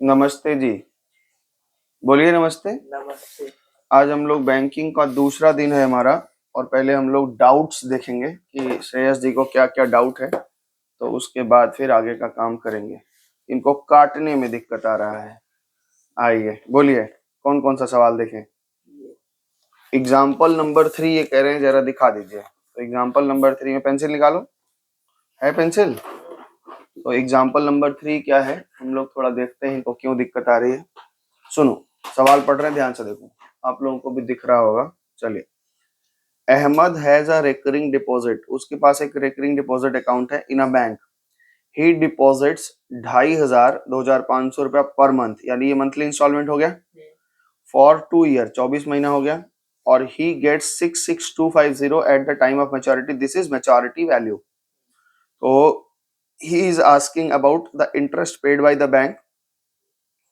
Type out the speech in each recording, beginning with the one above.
नमस्ते जी। बोलिए नमस्ते। नमस्ते। आज हम लोग बैंकिंग का दूसरा दिन है हमारा और पहले हम लोग डाउट्स देखेंगे कि श्रेयस जी को क्या क्या डाउट है, तो उसके बाद फिर आगे का काम करेंगे। इनको काटने में दिक्कत आ रहा है। आइए बोलिए कौन कौन सा सवाल देखें। एग्जाम्पल नंबर 3 ये कह रहे हैं, जरा दिखा दीजिए। तो एग्जाम्पल नंबर 3 में पेंसिल निकालो। है पेंसिल? तो एग्जाम्पल नंबर 3 क्या है, हम लोग थोड़ा देखते हैं इनको क्यों दिक्कत आ रही है। सुनो, सवाल पढ़ रहे हैं, ध्यान से देखो, आप लोगों को भी दिख रहा होगा। चलिए, Ahmad has a recurring deposit, उसके पास एक रिकरिंग डिपॉजिट अकाउंट है इन अ बैंक। ही डिपॉजिट्स 2,500 रुपया पर मंथ, यानी ये मंथली इंस्टॉलमेंट हो गया। फॉर 2 ईयर, 24 महीना हो गया। और he gets 66250 at the time of maturity, this is maturity value. तो he is asking about the interest paid by the bank,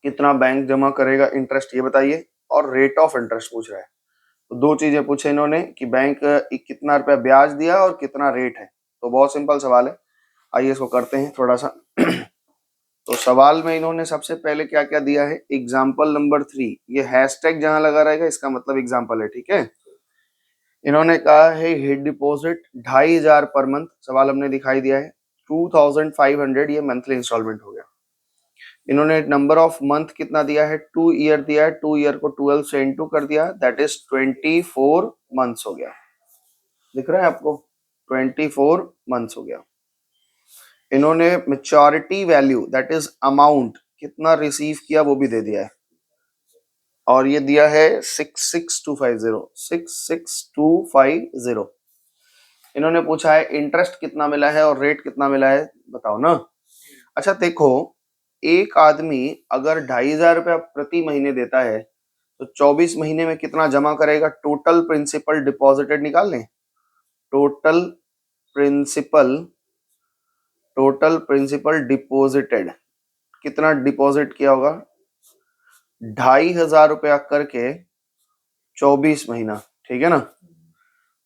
कितना बैंक जमा करेगा इंटरेस्ट ये बताइए, और रेट ऑफ इंटरेस्ट पूछ रहा है। तो दो चीजें पूछे इन्होंने कि बैंक कितना रुपया ब्याज दिया और कितना रेट है। तो बहुत सिंपल सवाल है, आइए इसको करते हैं थोड़ा सा। तो सवाल में इन्होंने सबसे पहले क्या क्या दिया है, एग्जाम्पल नंबर 3, ये हैशटैग जहां लगा रहेगा इसका मतलब एग्जाम्पल है, ठीक है। इन्होंने कहा है हिट डिपॉजिट 2,500 पर मंथ, सवाल हमने दिखाई दिया है। 2,500 ये मंथली इंस्टॉलमेंट हो गया। इन्होंने नंबर ऑफ मंथ कितना दिया है, 2 ईयर दिया है। 2 ईयर को 12 से इंटू कर दिया, दैट इज 24 मंथ्स हो गया। दिख रहा है आपको? 24 मंथ्स हो गया। इन्होंने maturity value that is amount कितना रिसीव किया वो भी दे दिया है, और ये दिया है 66250, 66250। इन्होंने पूछा है इंटरेस्ट कितना मिला है और रेट कितना मिला है, बताओ ना। अच्छा देखो, एक आदमी अगर 2,500 रुपया प्रति महीने देता है तो 24 महीने में कितना जमा करेगा, टोटल प्रिंसिपल डिपॉजिटेड निकाल लें। Total principal, total principal deposited, कितना डिपॉजिट किया होगा, 2,500 रुपया करके 24 महीना, ठीक है ना।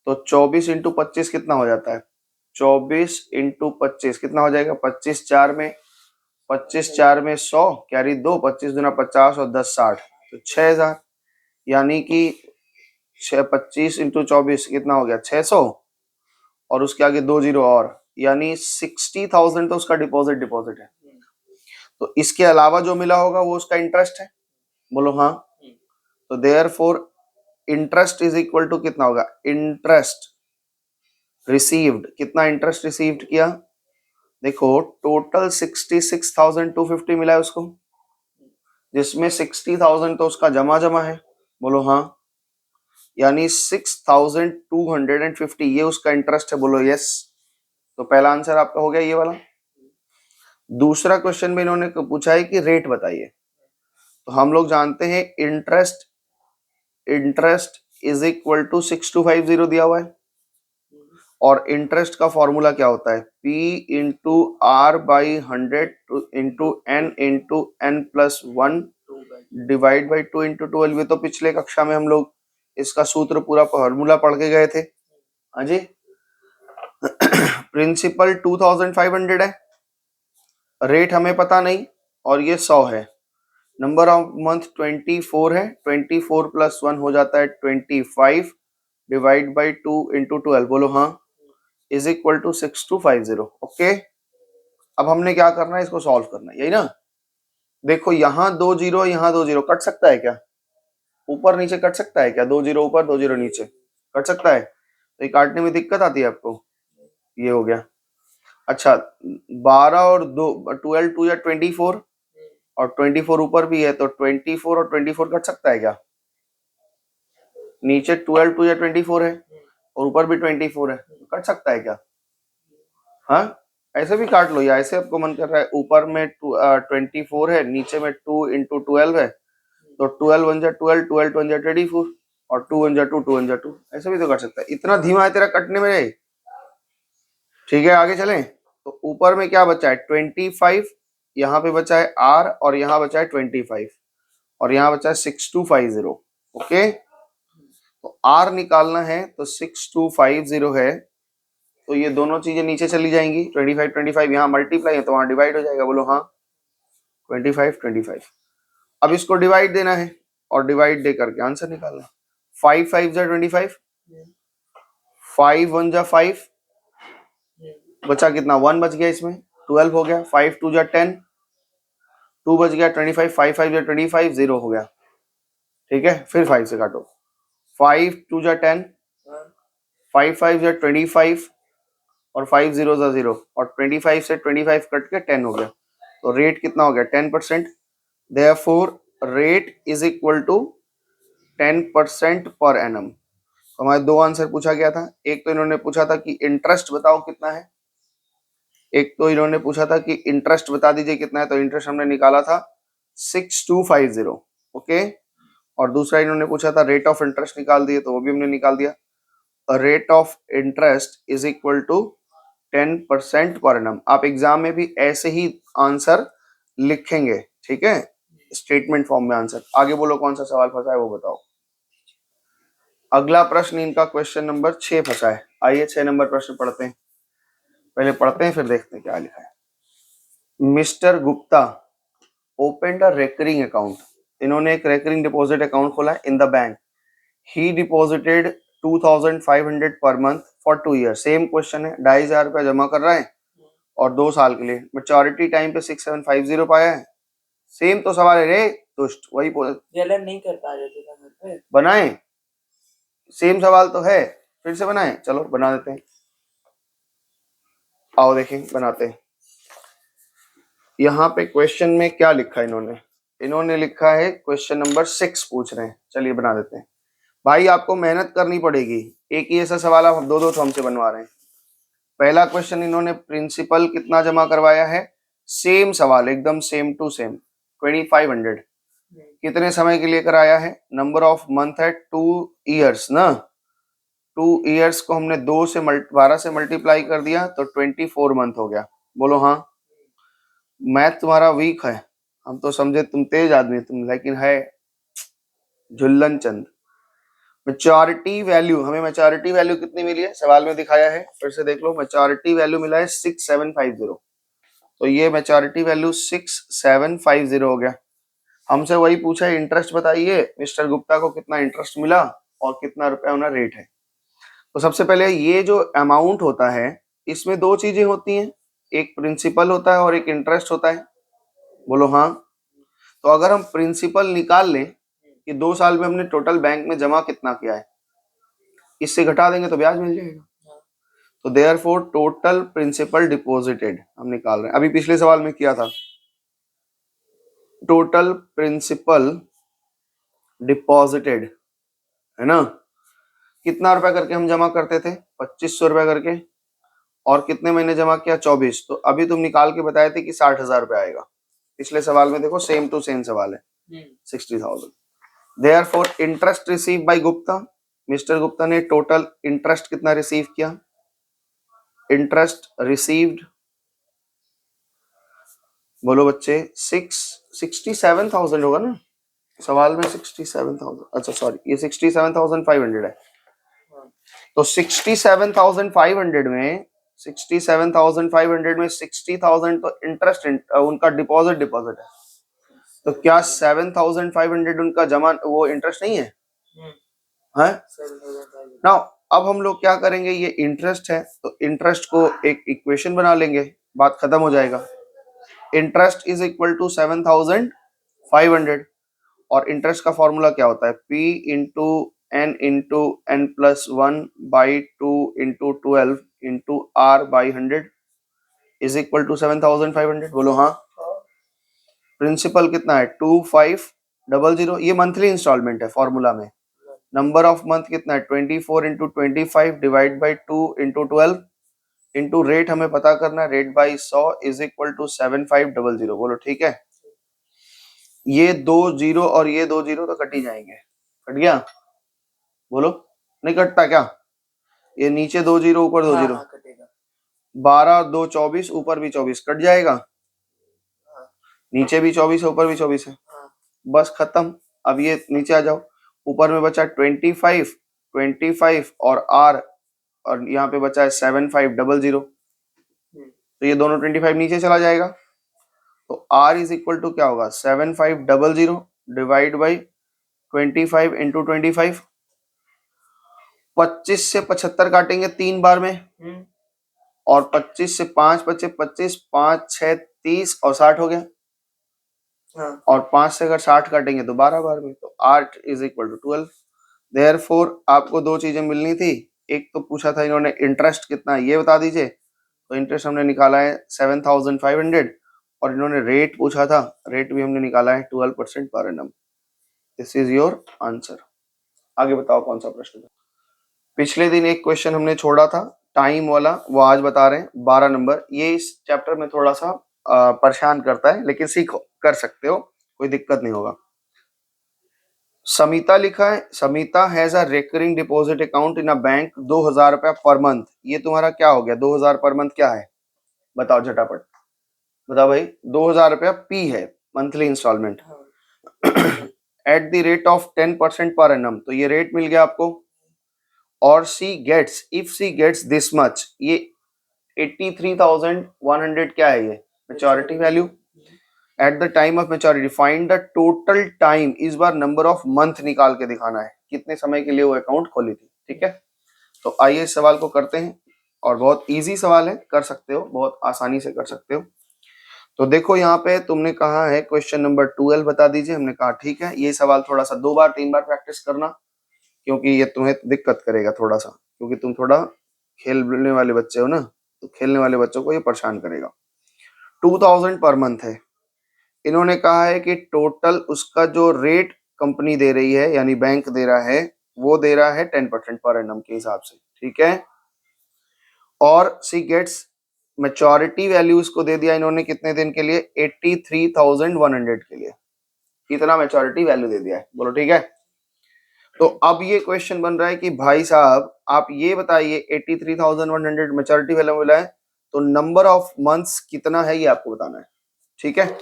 तो 24 इंटू 25 कितना हो जाता है, 24 इंटू 25 कितना हो जाएगा, 25 4 में, 25 4 में 100, कैरी 2, 25 दूना 50 और 10 60, तो 6,000। यानी कि 25 इंटू 24 कितना हो गया, 600, और उसके आगे 2 जीरो और, यानी 60,000 तो उसका डिपॉजिट है। तो इसके अलावा जो मिला होगा वो उसका इंटरेस्ट है, बोलो हाँ। तो therefore interest is equal to कितना होगा, इंटरेस्ट रिसीव्ड, कितना इंटरेस्ट रिसीव्ड किया, देखो टोटल 66,250 मिला है उसको, जिसमें 60,000 तो उसका जमा है, बोलो हाँ। यानी 6,250 ये उसका इंटरेस्ट है, बोलो यस। तो पहला आंसर आपका हो गया ये वाला। दूसरा क्वेश्चन में इन्होंने पूछा है कि रेट बताइए। तो हम लोग जानते हैं interest, interest is equal to 6,250 दिया हुआ है, और इंटरेस्ट का फॉर्मूला क्या होता है, P into R by 100 into n plus 1 divide by 2 into 12। ये तो पिछले कक्षा में हम लोग इसका सूत्र पूरा फॉर्मूला पढ़ के गए थे। हाँ जी। प्रिंसिपल 2,500 है, रेट हमें पता नहीं, और ये 100 है। नंबर ऑफ मंथ 24 है, 24 प्लस 1 हो जाता है 25 डिवाइड बाई 2 इंटू 12, बोलो हाँ, इज इक्वल टू 6,250। ओके, अब हमने क्या करना है, इसको सॉल्व करना है, यही ना। देखो यहाँ 2 जीरो, यहाँ 2 जीरो, कट सकता है क्या, ऊपर नीचे कट सकता है क्या, 2 जीरो ऊपर 2 जीरो नीचे, कट सकता है। तो ये काटने में दिक्कत आती है आपको, ये हो गया। अच्छा 12 और 2, 12 2 या 24, और 24 ऊपर भी है, तो 24 और 24 कट सकता है क्या, नीचे 12 2 या 24 है और ऊपर भी 24 है, कट सकता है क्या। हाँ, ऐसे भी काट लो, या ऐसे आपको मन कर रहा है, ऊपर में 24 है, नीचे में 2 इंटू 12 है, तो 12 1 जा 12, 12 1 जा 24, और 2 1 जा 2, 2 1 जा 2, ऐसे भी तो कर सकता है। इतना धीमा है तेरा कटने में, ठीक है आगे चलें। तो ऊपर में क्या बचा है, 25, यहाँ पे बचा है R, और यहाँ बचा है 25, और यहाँ बचा है 6,250। ओके, तो R निकालना है, तो 6,250 है, तो ये दोनों चीजें नीचे चली जाएंगी, 25 25 यहाँ मल्टीप्लाई है तो वहां डिवाइड हो जाएगा, बोलो हाँ। 25 25। अब इसको डिवाइड देना है और डिवाइड दे करके आंसर निकालना है। 5 5 जा 25, 5 1 जा 5, बचा कितना 1 बच गया, इसमें 12 हो गया, 5 2 जा 10, 2 बच गया 25, 5 5 जा 25, 0 हो गया। ठीक है, फिर 5 से काटो, 5 2 जा 10, 5 5 जा 25 और 5 0 जा 0 और 25 से 25 कट के 10 हो गया। तो रेट कितना हो गया 10%। Therefore rate is equal to 10% per annum. हमारे दो आंसर पूछा गया था, एक तो इन्होंने पूछा था कि इंटरेस्ट बताओ कितना है, एक तो इन्होंने पूछा था कि इंटरेस्ट बता दीजिए कितना है, तो इंटरेस्ट हमने निकाला था 6250। ओके, और दूसरा इन्होंने पूछा था रेट ऑफ इंटरेस्ट निकाल दिए, तो वो भी हमने निकाल दिया। Rate of interest is equal to 10% per annum. आप एग्जाम में भी ऐसे ही आंसर लिखेंगे, ठीक है, स्टेटमेंट फॉर्म में आंसर। आगे बोलो कौन सा सवाल फंसा है वो बताओ। अगला प्रश्न इनका क्वेश्चन नंबर 6 फंसा है। आइए 6 नंबर प्रश्न पढ़ते हैं, पहले पढ़ते हैं फिर देखते हैं क्या लिखा है। Mister Gupta opened a recurring account. इन्होंने एक रेकरिंग डिपॉजिट अकाउंट खोला in the bank. He deposited 2500 per month for 2 year. Same question है, 2500 रुपया जमा कर रहा है और 2 साल के लिए। मैच्योरिटी टाइम पे 6750 पाया है। सेम तो सवाल है रे दुष्ट, वही नहीं कर पा रहे थे घर पे। बनाए, सेम सवाल तो है, फिर से बनाए, चलो बना देते हैं। आओ देखें बनाते हैं। यहाँ पे क्वेश्चन में क्या लिखा है इन्होंने, इन्होंने लिखा है क्वेश्चन नंबर 6 पूछ रहे हैं। चलिए बना देते हैं। भाई आपको मेहनत करनी पड़ेगी, एक ही ऐसा सवाल आप दो तो हमसे बनवा रहे हैं। पहला क्वेश्चन इन्होंने प्रिंसिपल कितना जमा करवाया है, सेम सवाल एकदम सेम टू सेम 2500। कितने समय के लिए कराया है, नंबर ऑफ मंथ है 2 ईयर्स ना, 2 ईयर्स को हमने 12 से मल्टीप्लाई कर दिया तो 24 मंथ हो गया। बोलो हाँ। मैथ तुम्हारा वीक है, हम तो समझे तुम तेज आदमी तुम, लेकिन है झुल्लन चंद। मैच्योरिटी वैल्यू, हमें मैच्योरिटी वैल्यू कितनी मिली है, सवाल में दिखाया है, फिर से देख लो। मैच्योरिटी वैल्यू मिला है 6750, तो ये मैच्योरिटी वैल्यू 6750 हो गया। हमसे वही पूछा है इंटरेस्ट बताइए, मिस्टर गुप्ता को कितना इंटरेस्ट मिला और कितना रुपया उन्हें रेट है। तो सबसे पहले ये जो अमाउंट होता है इसमें दो चीजें होती हैं, एक प्रिंसिपल होता है और एक इंटरेस्ट होता है। बोलो हाँ। तो अगर हम प्रिंसिपल निकाल लें कि 2 साल में हमने टोटल बैंक में जमा कितना किया है, इससे घटा देंगे तो ब्याज मिल जाएगा। तो देयरफॉर टोटल प्रिंसिपल डिपॉजिटेड हम निकाल रहे हैं, अभी पिछले सवाल में किया था। टोटल प्रिंसिपल डिपॉजिटेड है ना, कितना रुपया करके हम जमा करते थे, 2500 रुपया करके, और कितने महीने जमा किया 24। तो अभी तुम निकाल के बताए थे कि 60,000 रुपया आएगा। पिछले सवाल में देखो सेम टू सेम सवाल है 60,000। Therefore interest receive by Gupta, mister Gupta ने टोटल इंटरेस्ट कितना रिसीव किया, इंटरेस्ट रिसीव्ड, बोलो बच्चे 67,000 होगा ना सवाल में, 67,000, अच्छा सॉरी ये 67,500 है। तो 67,500 में 67,500 में 60,000 तो इंटरेस्ट उनका डिपॉजिट है। तो क्या 7,500 उनका जमा वो इंटरेस्ट नहीं है, है ना। अब हम लोग क्या करेंगे, ये इंटरेस्ट है तो इंटरेस्ट को एक इक्वेशन बना लेंगे, बात खत्म हो जाएगा। इंटरेस्ट इज इक्वल टू 7,500 और इंटरेस्ट का फॉर्मूला क्या होता है, P into n plus 1 by 2 into 12 into R by 100 is equal to 7,500। बोलो हाँ। प्रिंसिपल कितना है 2500, ये मंथली इंस्टॉलमेंट है फॉर्मूला में। नंबर ऑफ मंथ कितना है 24 into 25 divide by 2 into 12 into rate हमें पता करना है, rate by 100 is equal to 7500। बोलो ठीक है। ये 2 जीरो और ये 2 जीरो तो कट ही जाएंगे, कट गया, बोलो नहीं कटता क्या, ये नीचे 2 जीरो ऊपर 2 जीरो, 12 2 24 ऊपर भी 24 कट जाएगा, नीचे भी 24 है ऊपर भी 24 है, बस खत्म। अब ये नीचे आ जाओ, ऊपर में बचा 25 और R और यहाँ पे बचा है 7500, तो ये दोनों 25 नीचे चला जाएगा। तो r इज इक्वल टू क्या होगा 7500 डिवाइड बाई 25 इंटू 25। 25 से 75 काटेंगे 3 बार में, और 25 से 5 बचे 25, 5 6 30 और 60 हो गया। हाँ। और 5 से अगर 60 काटेंगे तो 12 बार में, तो r is equal to 12। Therefore आपको दो चीजें मिलनी थी। एक तो पूछा था इन्होंने इंटरेस्ट कितना है ये बता दीजिए, तो इंटरेस्ट हमने निकाला है 7500, और इन्होंने रेट पूछा था, रेट भी हमने निकाला है 12% per annum. This is your answer. आगे बताओ कौन सा प्रश्न था। पिछले दिन एक क्वेश्चन हमने छोड़ा था टाइम वाला, वो आज बता रहे हैं 12 नंबर। ये इस चैप्टर में थोड़ा सा परेशान करता है, लेकिन सीखो, कर सकते हो, कोई दिक्कत नहीं होगा। समिता लिखा है, Samita has a recurring deposit account in a bank 2000 रुपया पर मंथ। ये तुम्हारा क्या हो गया, 2000 पर मंथ क्या है बताओ झटापट, बताओ भाई। 2000 रुपया पी है, monthly installment, at the rate of 10% per annum. तो ये रेट मिल गया आपको। और she gets, if she gets this much, ये 83,100 क्या है ये maturity value at the time of maturity. Find the total time, इस बार नंबर ऑफ मंथ निकाल के दिखाना है, कितने समय के लिए वो अकाउंट खोली थी। ठीक है, तो आइए इस सवाल को करते हैं, और बहुत इजी सवाल है, कर सकते हो, बहुत आसानी से कर सकते हो। तो देखो यहाँ पे तुमने कहा है क्वेश्चन नंबर 12 बता दीजिए, हमने कहा ठीक है। ये सवाल थोड़ा सा 2 बार 3 बार प्रैक्टिस करना, क्योंकि ये तुम्हें दिक्कत करेगा थोड़ा सा, क्योंकि तुम थोड़ा खेलने वाले बच्चे हो ना, तो खेलने वाले बच्चों को ये परेशान करेगा। 2000 पर मंथ है, इन्होंने कहा है कि टोटल उसका जो रेट कंपनी दे रही है, यानी बैंक दे रहा है, वो दे रहा है 10% पर एनम के हिसाब से। ठीक है, और सी गेट्स मैच्योरिटी वैल्यू इसको दे दिया इन्होंने कितने दिन के लिए, 83,100 के लिए, इतना मैच्योरिटी वैल्यू दे दिया है। बोलो ठीक है। तो अब ये क्वेश्चन बन रहा है कि भाई साहब आप ये बताइए 83,100 मैच्योरिटी वैल्यू मिला है, तो नंबर ऑफ मंथ्स कितना है ये आपको बताना है। ठीक है,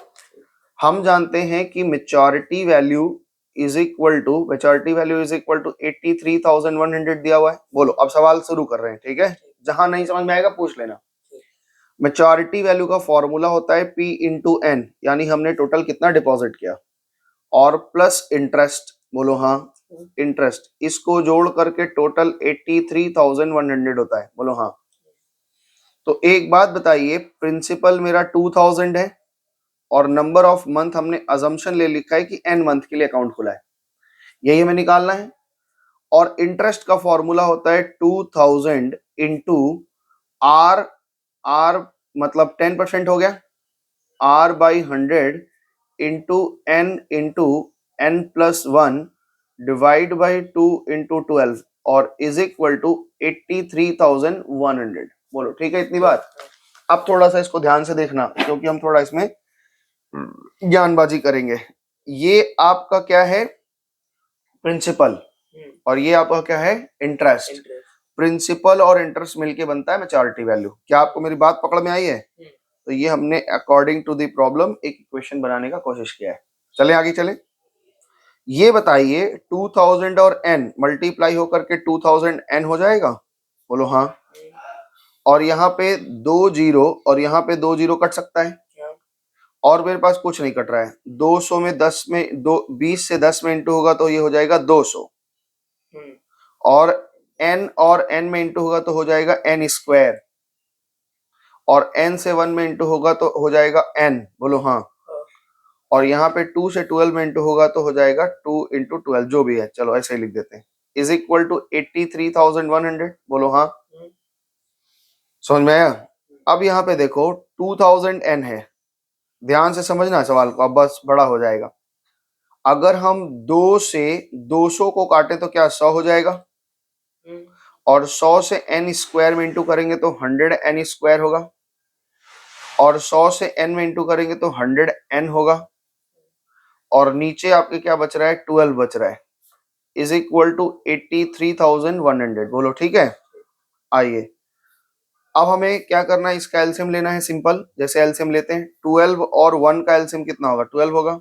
हम जानते हैं कि maturity value is equal to 83,100 दिया हुआ है। बोलो, अब सवाल शुरू कर रहे हैं। ठीक है, जहां नहीं समझ में आएगा पूछ लेना। मैच्योरिटी वैल्यू का फॉर्मूला होता है P इंटू एन, यानी हमने टोटल कितना डिपॉजिट किया, और प्लस इंटरेस्ट, बोलो हाँ इंटरेस्ट, इसको जोड़ करके टोटल 83,100 होता है। बोलो हाँ। तो एक बात बताइए, प्रिंसिपल मेरा 2000 है, और नंबर ऑफ मंथ हमने अजम्पशन ले लिखा है कि n मंथ के लिए अकाउंट खुला है, यही हमें निकालना है। और इंटरेस्ट का फॉर्मूला होता है 2000 इंटू आर, आर मतलब 10% हो गया, r by 100 into n plus 1 divide by 2 into 12, और इज इक्वल टू 83,100। बोलो ठीक है इतनी बात। अब थोड़ा सा इसको ध्यान से देखना, क्योंकि हम थोड़ा इसमें ज्ञानबाजी करेंगे। ये आपका क्या है प्रिंसिपल, और ये आपका क्या है इंटरेस्ट। प्रिंसिपल और इंटरेस्ट मिलके बनता है मैच्योरिटी वैल्यू। क्या आपको मेरी बात पकड़ में आई है? तो ये हमने अकॉर्डिंग टू द प्रॉब्लम एक इक्वेशन बनाने का कोशिश किया है। चले आगे चले। ये बताइए 2000 और n मल्टीप्लाई होकर के 2000 n हो जाएगा। बोलो हाँ। और यहाँ पे 2 जीरो और यहाँ पे 2 जीरो कट सकता है, और मेरे पास कुछ नहीं कट रहा है। 200 में 10 में 20 से 10 में इंटू होगा तो ये हो जाएगा 200, और n में इंटू होगा तो हो जाएगा n स्क्वायर, और n से 1 में इंटू होगा तो हो जाएगा n। बोलो हाँ। और यहाँ पे 2 से 12 में इंटू होगा तो हो जाएगा 2 इंटू 12, जो भी है, चलो ऐसे ही लिख देते हैं, इज इक्वल टू 83,100। बोलो हाँ। समझ में आया? अब यहाँ पे देखो 2000 n है, ध्यान से समझना सवाल को, अब बस बड़ा हो जाएगा। अगर हम 2 से 200 को काटे तो क्या 100 हो जाएगा, और 100 से n स्क्वायर में इंटू करेंगे तो 100 n स्क्वायर होगा, और 100 से n में इंटू करेंगे तो 100 n होगा, और नीचे आपके क्या बच रहा है 12 बच रहा है, इज इक्वल टू 83,100। बोलो ठीक है। आइए अब हमें क्या करना है, इसका एलसीएम लेना है। सिंपल, जैसे एलसीएम लेते हैं 12 और 1 का एलसीएम कितना होगा 12 होगा।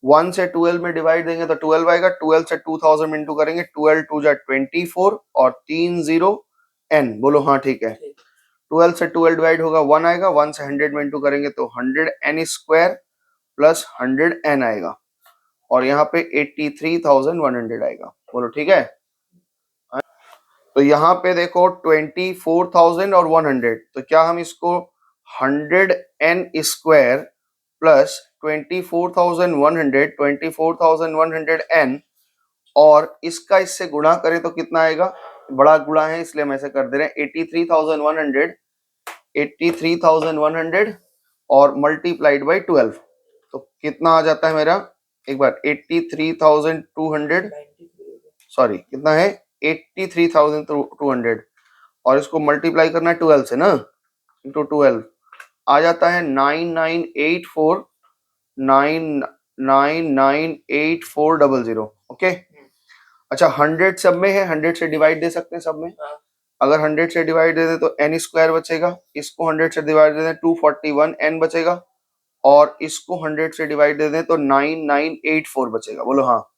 1 से 12 में डिवाइड देंगे तो 12 आएगा, 12 से 2000 में इंटू करेंगे, 12 2 जा 24 और 3 0 n। बोलो हाँ ठीक है। 12 से 12 डिवाइड होगा 1 आएगा, 1 से 100 में इंटू करेंगे तो 100n स्क्वायर प्लस 100n आएगा और यहाँ पे 83,100 आएगा। बोलो ठीक है। तो यहाँ पे देखो 24,000 और 100, तो क्या हम इसको 100n स्क्वायर प्लस 24,100 और इसका इससे गुणा करें तो कितना आएगा, बड़ा गुणा है इसलिए हम ऐसे कर दे रहे हैं 83,100 और मल्टीप्लाइड बाई 12, तो कितना आ जाता है मेरा, एक बार 83,200, सॉरी कितना है 83,200 और इसको मल्टीप्लाई करना है 12 से ना, इंटू 12 आ जाता है 998400। ओके अच्छा 100 सब में है, 100 से डिवाइड दे सकते हैं सब में। अगर 100 से डिवाइड दे दें तो n स्क्वायर बचेगा, इसको 100 से डिवाइड दे दें 241n बचेगा और इसको 100 से डिवाइड दे दें तो 9984 बचेगा। बोलो हाँ,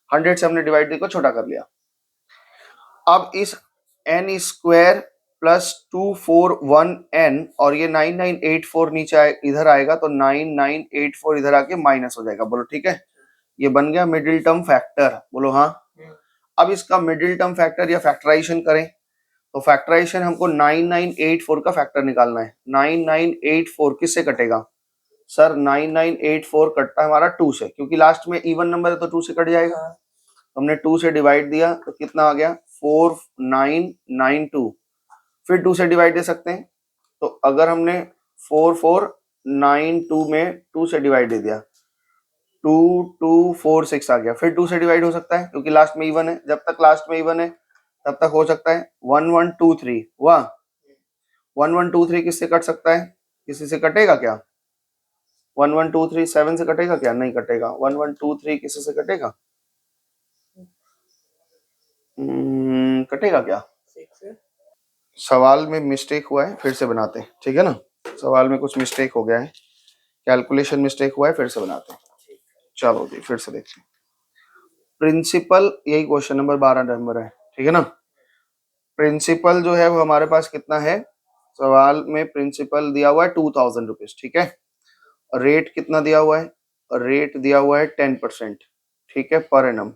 100 से हमने डिवाइड को छोटा कर लिया। अब इस n स्क्वायर प्लस 241n और ये 9984 नीचे इधर आएगा तो 9984 इधर आके माइनस हो जाएगा। बोलो ठीक है, ये बन गया मिडिल टर्म फैक्टर। बोलो हाँ। अब इसका मिडिल टर्म फैक्टर या फैक्टराइजेशन करें तो फैक्टराइजेशन हमको 9984 का फैक्टर निकालना है। 9984 किससे कटेगा सर, 9984 कटता है हमारा 2 से, क्योंकि लास्ट में इवन नंबर है तो 2 से कट जाएगा। हमने 2 से डिवाइड दिया तो कितना आ गया 4992, फिर 2 से डिवाइड दे सकते हैं, तो अगर हमने 4492 में 2 से डिवाइड दे दिया 2246 आ गया, फिर 2 से डिवाइड हो सकता है क्योंकि लास्ट में इवन है, जब तक लास्ट में इवन है तब तक हो सकता है। 1123 हुआ, 1123 किससे कट सकता है, किसी से कटेगा क्या, 1123 7 से कटेगा क्या, नहीं कटेगा। 1123 किसी से कटेगा, कटेगा क्या, सवाल में मिस्टेक हुआ है, फिर से बनाते हैं ठीक है ना, सवाल में कुछ मिस्टेक हो गया है, कैलकुलेशन मिस्टेक हुआ है, फिर से बनाते हैं। चलो जी फिर से देखते हैं। प्रिंसिपल, यही क्वेश्चन नंबर 12 नंबर है ठीक है ना। प्रिंसिपल जो है वो हमारे पास कितना है, सवाल में प्रिंसिपल दिया हुआ है 2000 रुपीज ठीक है। रेट कितना दिया हुआ है, रेट दिया हुआ है 10% ठीक है पर एनम।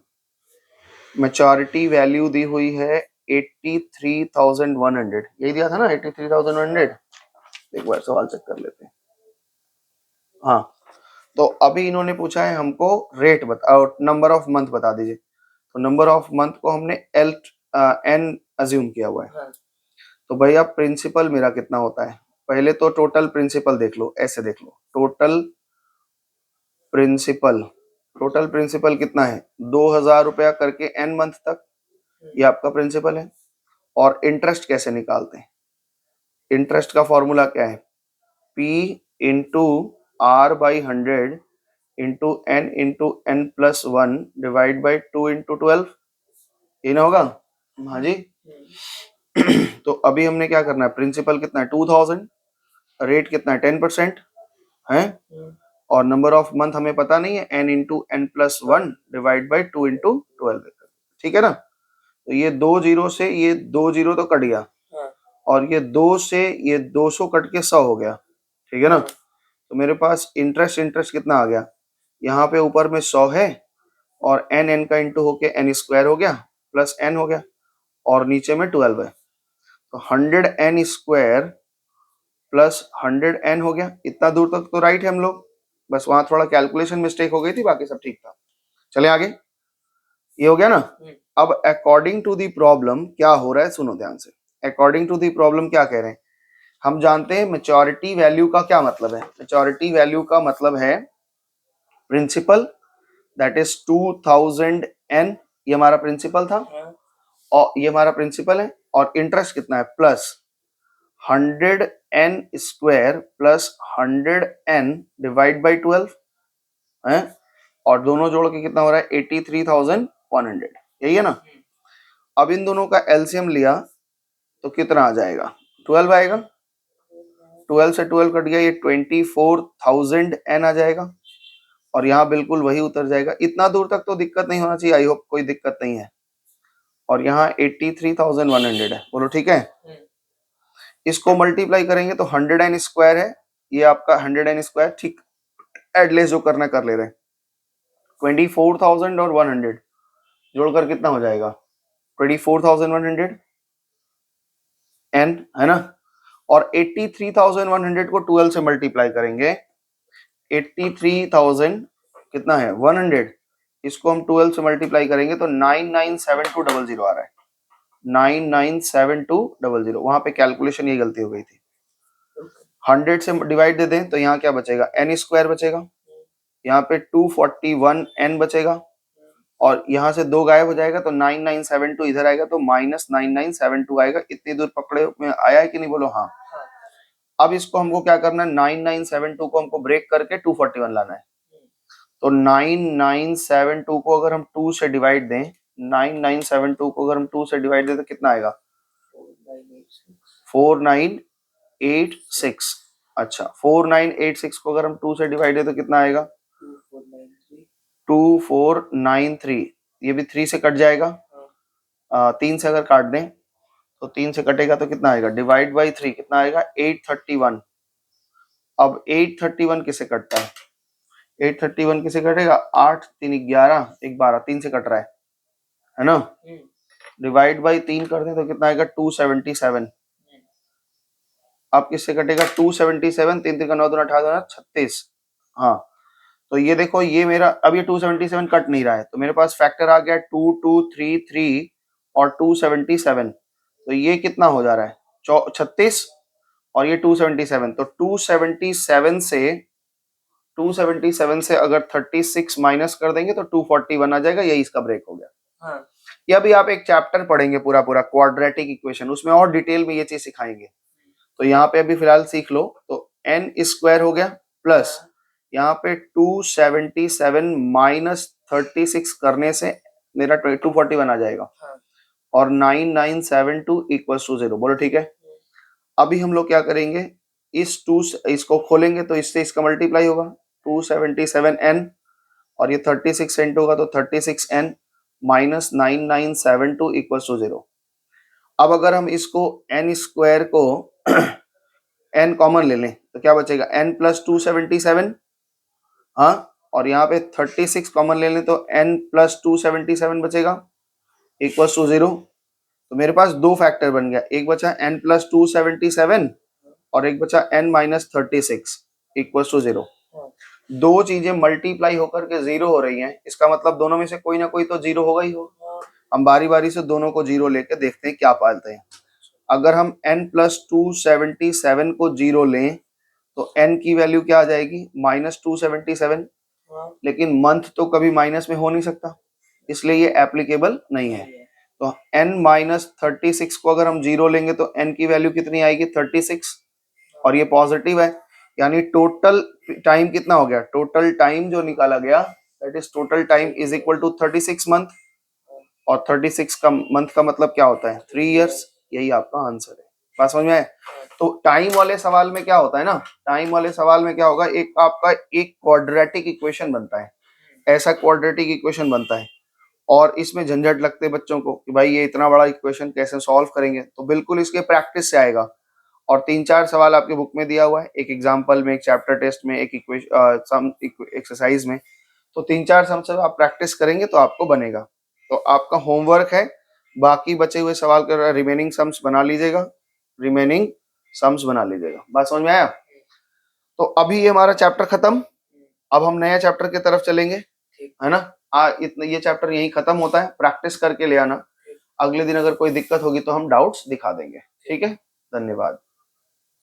मैच्योरिटी वैल्यू दी हुई है 83,100, यही दिया था ना 83,100। एक बार सवाल चेक कर लेते हैं। हाँ तो अभी इन्होंने पूछा है हमको रेट बताओ, नंबर ऑफ मंथ बता दीजिए, तो नंबर ऑफ मंथ को हमने n अज्यूम किया हुआ है। तो भैया प्रिंसिपल मेरा कितना होता है, पहले तो टोटल प्रिंसिपल देख लो, ऐसे देख लो टोटल प्रिंसिपल, टोटल प्रिंसिपल कितना है 2000 रुपया करके n मंथ तक, ये आपका प्रिंसिपल है। और इंटरेस्ट कैसे निकालते हैं, इंटरेस्ट का फॉर्मूला क्या है, P into R by 100 into n plus 1 divide by 2 into 12, ये ना होगा। हाँ जी तो अभी हमने क्या करना है, प्रिंसिपल कितना है 2000, रेट कितना है 10% है और नंबर ऑफ मंथ हमें पता नहीं है, n into n plus 1 divide by 2 into 12 ठीक है ना। तो ये 2 जीरो से ये 2 जीरो तो कट गया और ये 2 से ये 200 कट के 100 हो गया ठीक है ना। तो मेरे पास इंटरेस्ट कितना आ गया, यहाँ पे ऊपर में 100 है और n का इंटू होके n स्क्वायर हो गया प्लस n हो गया और नीचे में 12 है, तो 100n स्क्वायर प्लस 100n हो गया। इतना दूर तक तो राइट है हम लोग, बस वहां थोड़ा कैलकुलेशन मिस्टेक हो गई थी, बाकी सब ठीक था। चले आगे, ये हो गया ना। अब अकॉर्डिंग टू दी प्रॉब्लम क्या हो रहा है, सुनो ध्यान से। अकॉर्डिंग टू दी प्रॉब्लम क्या कह रहे हैं, हम जानते हैं मैच्योरिटी वैल्यू का क्या मतलब है, मैच्योरिटी वैल्यू का मतलब है प्रिंसिपल दैट इज 2000n, ये हमारा प्रिंसिपल था और ये हमारा प्रिंसिपल है, और इंटरेस्ट कितना है plus 100n square plus 100n divide by 12 है, और दोनों जोड़ के कितना हो रहा है 83,100, यही है ना। अब इन दोनों का एलसीएम लिया तो कितना आ जाएगा 12 आएगा, 12 से 12 कट गया, ये 24,000n आ जाएगा और यहाँ बिल्कुल वही उतर जाएगा। इतना दूर तक तो दिक्कत नहीं होना चाहिए, आई होप कोई दिक्कत नहीं है। और यहाँ 83,100 है, बोलो ठीक है। इसको मल्टीप्लाई करेंगे तो 100n स्क्वायर है, ये आपका 100n स्क्वायर, ठीक एडलेस जो करना कर ले रहे हैं। 24,000 और 100 जोड़कर कितना हो जाएगा 24,100 n, है ना। और 83,100 को 12 से मल्टीप्लाई करेंगे, 83,000 कितना है 100, इसको हम 12 से मल्टीप्लाई करेंगे तो 997200 आ रहा है, 997200। वहां पे कैलकुलेशन ये गलती हो गई थी, 100 से डिवाइड दे दें तो यहाँ क्या बचेगा n स्क्वायर बचेगा, यहाँ पे 241n बचेगा, और यहाँ से 2 गायब हो जाएगा तो 9972 इधर आएगा तो माइनस 9972 आएगा। इतनी दूर पकड़े में आया है कि नहीं, बोलो हाँ। अब इसको हमको क्या करना है, 9972 को हमको ब्रेक करके 241 लाना है। तो 9972 को अगर हम 2 से डिवाइड दें, 9972 को अगर हम 2 से डिवाइड दें तो कितना आएगा 4986। अच्छा 4986 को अगर हम 2 से डिवाइड दें तो कितना आएगा 2493। ये भी 3 से कट जाएगा, 3 से अगर काट दें तो 3 से कटेगा तो कितना आएगा, डिवाइड बाई 3 कितना आएगा 831। अब 831 किसे कटता है, 831 किसे कटेगा, 8 3 11 1 12, 3 से कट रहा है ना। डिवाइड बाई 3 कर दें तो कितना आएगा 277। अब किससे कटेगा 277, 3 3 का 9 2 18 36। हाँ तो ये देखो, ये मेरा अब ये 277 कट नहीं रहा है तो मेरे पास फैक्टर आ गया 2233 और 277। तो ये कितना हो जा रहा है 36 और ये 277। तो 277 से अगर 36 माइनस कर देंगे तो 241 आ जाएगा, यही इसका ब्रेक हो गया। हाँ। ये अभी आप एक चैप्टर पढ़ेंगे पूरा क्वाड्रेटिक इक्वेशन, उसमें और डिटेल में ये चीज सिखाएंगे। तो यहाँ पे अभी फिलहाल सीख लो। तो n स्क्वायर हो गया प्लस यहाँ पे 277 माइनस 36 करने से मेरा 241 आ जाएगा, और 9972 इक्वल्स टू 0। बोलो ठीक है। अभी हम लोग क्या करेंगे, इसको खोलेंगे तो इससे इसका मल्टीप्लाई होगा 277n, और ये 36 n होगा तो 36n माइनस 9972 इक्वल्स टू 0। अब अगर हम इसको n स्क्वायर को n कॉमन ले लें तो क्या बचेगा n प्लस 277, हाँ, और यहाँ पे 36 कॉमन ले लें तो n प्लस 277 बचेगा इक्वल्स टू 0। तो मेरे पास दो फैक्टर बन गया, एक बचा n प्लस 277 और एक बचा n माइनस 36 इक्वल्स टू 0। दो चीजें मल्टीप्लाई होकर के 0 हो रही हैं, इसका मतलब दोनों में से कोई ना कोई तो 0 होगा ही हो। हम बारी बारी से दोनों को 0 लेके देखते हैं क्या पालते हैं। अगर हम n प्लस 277 को 0 लें तो n की वैल्यू क्या आ जाएगी माइनस 277, लेकिन मंथ तो कभी माइनस में हो नहीं सकता, इसलिए ये एप्लीकेबल नहीं है। तो n माइनस 36 को अगर हम 0 लेंगे तो n की वैल्यू कितनी आएगी 36, और ये पॉजिटिव है, यानी टोटल टाइम कितना हो गया, टोटल टाइम जो निकाला गया that is total time is equal to 36 month, और 36 का मंथ का मतलब क्या होता है 3 इयर्स। यही आपका आंसर है। बात समझ में आए। तो टाइम वाले सवाल में क्या होता है ना, टाइम वाले सवाल में क्या होगा, एक आपका एक क्वाड्रेटिक इक्वेशन बनता है, ऐसा क्वाड्रेटिक इक्वेशन बनता है, और इसमें झंझट लगते हैं बच्चों को कि भाई ये इतना बड़ा इक्वेशन कैसे सॉल्व करेंगे। तो बिल्कुल इसके प्रैक्टिस से आएगा, और 3-4 सवाल आपके बुक में दिया हुआ है, एक एग्जाम्पल में, एक चैप्टर टेस्ट में, एक सम एक्सरसाइज में। तो 3-4 सम से आप प्रैक्टिस करेंगे तो आपको बनेगा। तो आपका होमवर्क है, बाकी बचे हुए सवाल कर रिमेनिंग सम्स बना लीजिएगा, रिमेनिंग सम्स बना लीजिएगा। बात समझ में आया। तो अभी ये हमारा चैप्टर खत्म, अब हम नया चैप्टर की तरफ चलेंगे, है ना। इतना ये चैप्टर यहीं खत्म होता है, प्रैक्टिस करके ले आना। अगले दिन अगर कोई दिक्कत होगी तो हम डाउट्स दिखा देंगे। ठीक है, धन्यवाद।